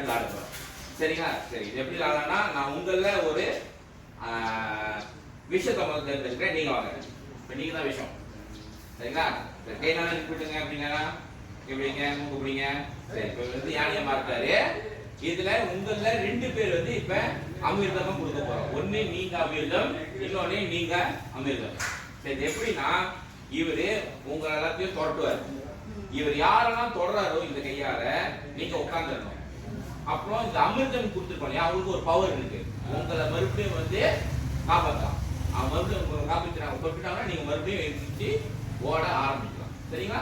விளையாட்டு விளையாட போறோம். சரிங்களா? சரி, இது எப்படி விளையாடலாம்னா நான் உங்கள ஒரு விஷயத்தை முதல்ல தேர்ந்தெடுக்கிறேன். நீங்க வாங்க. இப்போ நீங்க தான் விஷயம். சரிங்களா? கையினால கூப்பிட்டுங்க அப்படின்னா எப்படிங்க கூப்பிடுங்க. சரி, இப்போ வந்து யானையம்மா இருக்காரு. இதுல உங்கள 2 பேர் வந்து இப்ப அமிர்தமா கொடுக்க போறோம். ஒண்ணு நீங்க அமிர்தம், இன்னொன்னு நீங்க அமிர்தம். சரி, எப்படின்னா இவரு உங்க எல்லாத்தையும் தொடட்டுவார். இவர் யாரெல்லாம் தொடறாரோ இந்த கையால நீங்க உட்கார்ந்துடணும். அப்புறம் இந்த அமிர்தம் கொடுத்துருக்கோம், அவங்களுக்கு ஒரு பவர் இருக்கு. உங்களை மறுபடியும் வந்து காப்பாற்றலாம். அவங்க மறுபடியும் காப்பாற்றாங்க தொட்டுட்டாங்கன்னா நீங்க மறுபடியும் எழுந்திரிச்சு ஓட ஆரம்பிக்கலாம். சரிங்களா?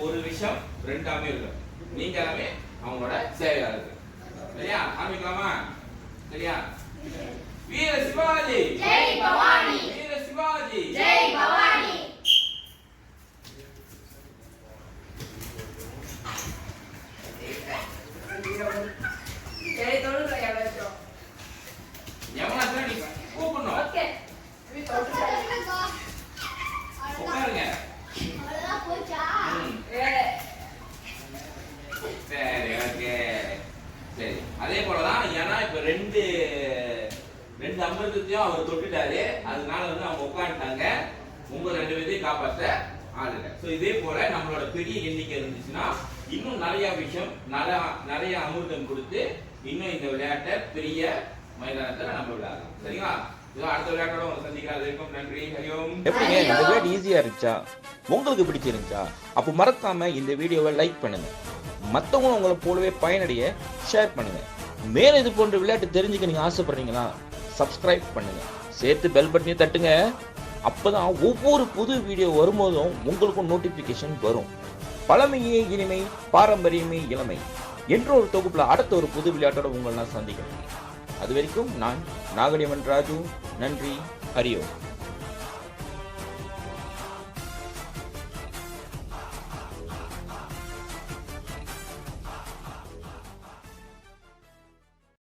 ஒரு விஷயம் 2 அமிர்தம். நீங்க எல்லாமே அவங்களோட சேவையா இருக்கு. சரியா? ஆரம்பிக்கலாமா? சரியா? வீர சிவாஜி ஜெய் பவானி, வீர சிவாஜி ஜெய் பவானி. ஜெய் தொழுற யாரோ எவனா நீ கூப்பிடணும். ஓகே நீ தொழுற உட்காருங்க. அவ்வளவுதான் போச்சா? சரி, ஓகே. சரி, அதே போலதான். ஏன்னா இப்ப ரெண்டு அமிர்தத்தையும் அவர் தொட்டுட்டாரு. அதனால வந்து அவங்க உட்காந்துட்டாங்க. உங்க 2 பேரையும் காப்பாற்ற ஆள் இல்லை. ஸோ இதே போல நம்மளோட பெரிய எண்ணிக்கை இருந்துச்சுன்னா இன்னும் நிறைய விஷயம் நிறைய அமிர்தம் கொடுத்து இன்னும் இந்த விளையாட்டை பெரிய மைதானத்துல நம்ம விளையாடலாம். சரிங்களா? அடுத்த விளையாட்டோட உங்களை சந்திக்கிறது வரைக்கும் நன்றி. ஹரியோம். எப்படிங்க இந்த விளையாட்டு ஈஸியா இருந்துச்சா? உங்களுக்கு பிடிச்சிருந்துச்சா? அப்போ மறக்காம இந்த வீடியோவை லைக் பண்ணுங்க. மற்றவங்களும் உங்களை போலவே பயனடைய ஷேர் பண்ணுங்க. மேலும் இது போன்ற விளையாட்டு தெரிஞ்சுக்க நீங்க ஆசைப்படுறீங்களா? சப்ஸ்கிரைப் பண்ணுங்க. சேர்த்து பெல் பட்டனையும் தட்டுங்க. அப்பதான் ஒவ்வொரு புது வீடியோ வரும்போதும் உங்களுக்கும் நோட்டிபிகேஷன் வரும். பழமையே இனிமை, பாரம்பரியமே இளமை என்ற ஒரு தொகுப்புல அடுத்த ஒரு புது விளையாட்டோட உங்களை நான் சந்திக்கிறேன். அது வரைக்கும் நான் நாகடியமன் ராஜு. நன்றி. ஹரியோம்.